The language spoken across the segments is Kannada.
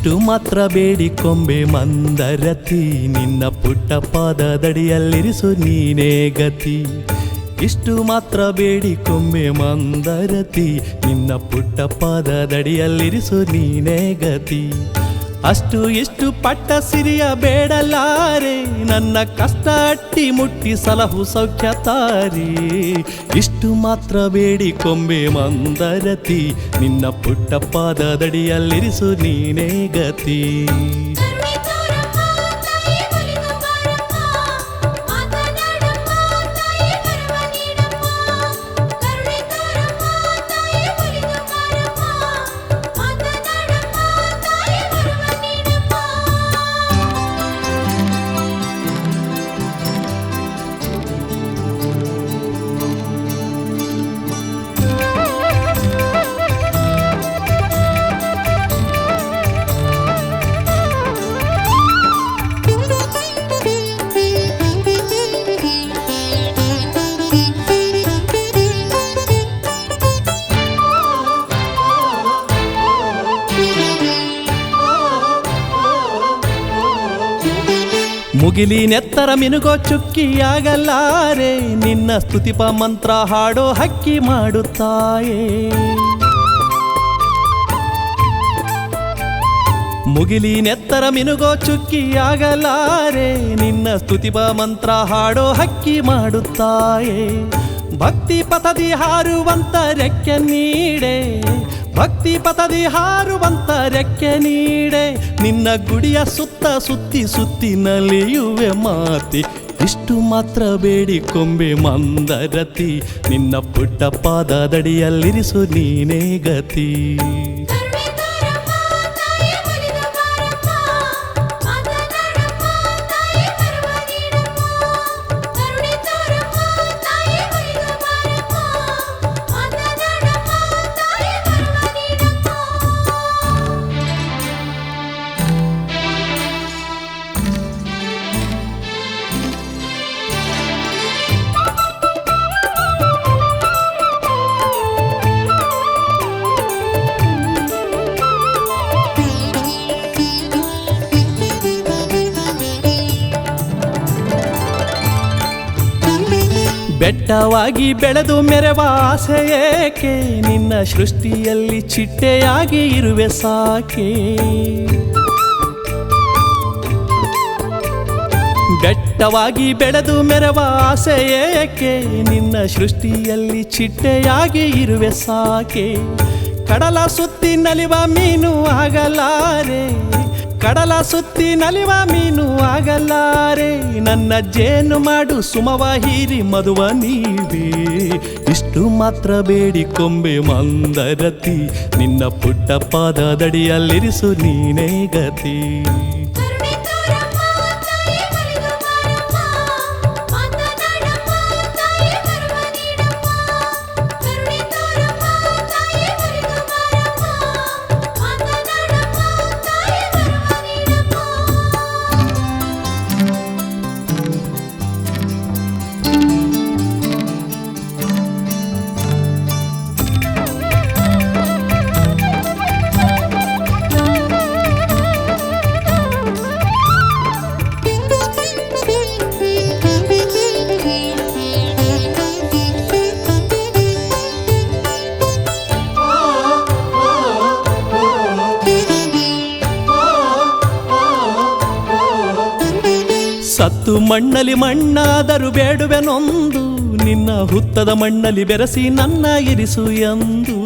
ಇಷ್ಟು ಮಾತ್ರ ಬೇಡಿಕೊಂಬೆ ಮಂದರತಿ, ನಿನ್ನ ಪುಟ್ಟ ಪಾದದಡಿಯಲ್ಲಿರಿಸು ನೀನೇ ಗತಿ. ಇಷ್ಟು ಮಾತ್ರ ಬೇಡಿಕೊಂಬೆ ಮಂದರತಿ, ನಿನ್ನ ಪುಟ್ಟ ಪಾದದಡಿಯಲ್ಲಿರಿಸು ನೀನೇ ಗತಿ. ಅಷ್ಟು ಇಷ್ಟು ಪಟ್ಟ ಸಿರಿಯ ಬೇಡಲಾರೆ, ನನ್ನ ಕಷ್ಟ ಅಟ್ಟಿ ಮುಟ್ಟಿ ಸಲಹು ಸೌಖ್ಯ ತಾರಿ. ಇಷ್ಟು ಮಾತ್ರ ಬೇಡಿಕೊಂಬೆ ಮಂದರತಿ, ನಿನ್ನ ಪುಟ್ಟ ಪಾದದಡಿಯಲ್ಲಿರಿಸು ನೀನೇ ಗತಿ. ಮುಗಿಲಿನೆತ್ತರ ಮಿನುಗೋ ಚುಕ್ಕಿಯಾಗಲಾರೆ, ನಿನ್ನ ಸ್ತುತಿಪ ಮಂತ್ರ ಹಾಡೋ ಹಕ್ಕಿ ಮಾಡುತ್ತಾಯೇ. ಮುಗಿಲಿನೆತ್ತರ ಮಿನುಗೋ ಚುಕ್ಕಿಯಾಗಲಾರೆ, ನಿನ್ನ ಸ್ತುತಿಪ ಮಂತ್ರ ಹಾಡೋ ಹಕ್ಕಿ ಮಾಡುತ್ತಾಯೇ. ಭಕ್ತಿ ಪಥದಿ ಹಾರುವಂತ ರೆಕ್ಕೆ ನೀಡೆ, ಭಕ್ತಿ ಪಥದಿ ಹಾರುವಂತ ರೆಕ್ಕೆ ನೀಡೆ. ನಿನ್ನ ಗುಡಿಯ ಸುತ್ತ ಸುತ್ತಿ ಸುತ್ತಿ ನಲಿಯುವೆ ಮಾತಿ. ಇಷ್ಟು ಮಾತ್ರ ಬೇಡಿಕೊಂಬೆ ಮಂದರತಿ, ನಿನ್ನ ಪುಟ್ಟ ಪಾದದಡಿಯಲ್ಲಿರಿಸು ನೀನೇ ಗತಿ. ಬೆಟ್ಟವಾಗಿ ಬೆಳೆದು ಮೆರೆವ ಆಸೆ ಏಕೆ, ನಿನ್ನ ಸೃಷ್ಟಿಯಲ್ಲಿ ಚಿಟ್ಟೆಯಾಗಿ ಇರುವೆ ಸಾಕೆ. ಬೆಟ್ಟವಾಗಿ ಬೆಳೆದು ಮೆರೆವ ಆಸೆ ಏಕೆ, ನಿನ್ನ ಸೃಷ್ಟಿಯಲ್ಲಿ ಚಿಟ್ಟೆಯಾಗಿ ಇರುವೆ ಸಾಕೆ. ಕಡಲ ಸುತ್ತಿ ನಲಿವ ಮೀನು ಆಗಲಾರೆ, ಕಡಲ ಸುತ್ತಿ ನಲಿವ ಮೀನು ಆಗಲಾರೆ. ನನ್ನ ಜೇನು ಮಾಡು ಸುಮವ ಹೀರಿ ಮಧುವ ನೀವೇ. ಇಷ್ಟು ಮಾತ್ರ ಬೇಡಿಕೊಂಬೆ ಮಂದರತಿ, ನಿನ್ನ ಪುಟ್ಟ ಪಾದದಡಿಯಲ್ಲಿರಿಸು ನೀನೇ ಗತಿ. ಸತ್ತು ಮಣ್ಣಲ್ಲಿ ಮಣ್ಣಾದರೂ ಬೇಡುವೆನೊಂದು, ನಿನ್ನ ಹುತ್ತದ ಮಣ್ಣಲ್ಲಿ ಬೆರೆಸಿ ನನ್ನ ಇರಿಸು ಎಂದು.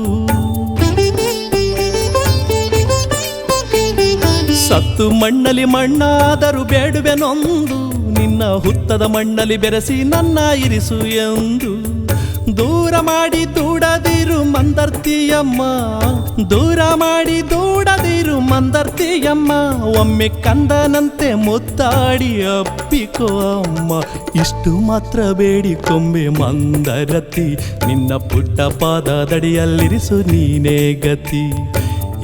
ಸತ್ತು ಮಣ್ಣಲ್ಲಿ ಮಣ್ಣಾದರೂ ಬೇಡುವೆನೊಂದು, ನಿನ್ನ ಹುತ್ತದ ಮಣ್ಣಲ್ಲಿ ಬೆರೆಸಿ ನನ್ನ ಇರಿಸು ಎಂದು. ದೂರ ಮಾಡಿ ದೂಡದಿರು ಮಂದರ್ತಿಯಮ್ಮ, ದೂರ ಮಾಡಿ ದೂಡದಿರು ಮಂದರ್ತಿಯಮ್ಮ. ಒಮ್ಮೆ ಕಂದನಂತೆ ಮುದ್ದಾಡಿ ಅಪ್ಪಿಕೋ ಅಮ್ಮ. ಇಷ್ಟು ಮಾತ್ರ ಬೇಡಿಕೊಂಬೆ ಮಂದರತಿ, ನಿನ್ನ ಪುಟ್ಟ ಪಾದದಡಿಯಲ್ಲಿರಿಸು ನೀನೇ ಗತಿ.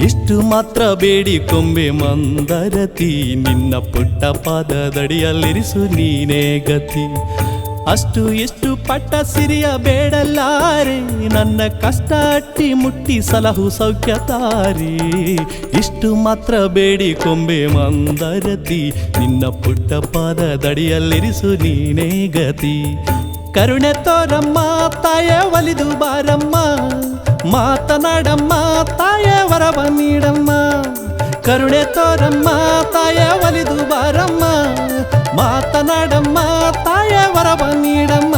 ಇಷ್ಟು ಮಾತ್ರ ಬೇಡಿಕೊಂಬೆ ಮಂದರತಿ, ನಿನ್ನ ಪುಟ್ಟ ಪಾದದಡಿಯಲ್ಲಿರಿಸು ನೀನೇ ಗತಿ. ಅಷ್ಟು ಇಷ್ಟು ಪಟ್ಟ ಸಿರಿಯ ಬೇಡಲ್ಲಾರೆ ನನ್ನ ಕಷ್ಟ ಅಟ್ಟಿ ಮುಟ್ಟಿ ಸಲಹು ಸೌಖ್ಯ ತಾರೆ ಇಷ್ಟು ಮಾತ್ರ ಬೇಡಿ ಕೊಂಬೆ ಮಂದರತಿ ನಿನ್ನ ಪುಟ್ಟ ಪಾದದಡಿಯಲ್ಲಿರಿಸು ನೀನೇ ಗತಿ ಕರುಣೆ ತೋರಮ್ಮ ತಾಯ ಒಲಿದು ಬಾರಮ್ಮ ಮಾತನಾಡಮ್ಮ ತಾಯ ವರವ ನೀಡಮ್ಮ ಕರುಣೆ ತೋರಮ್ಮ ತಾಯ ಒಲಿದು ಬಾರಮ್ಮ ಮಾತನಾಡಮ್ಮ ತಾಯ ವರವ ನೀಡಮ್ಮ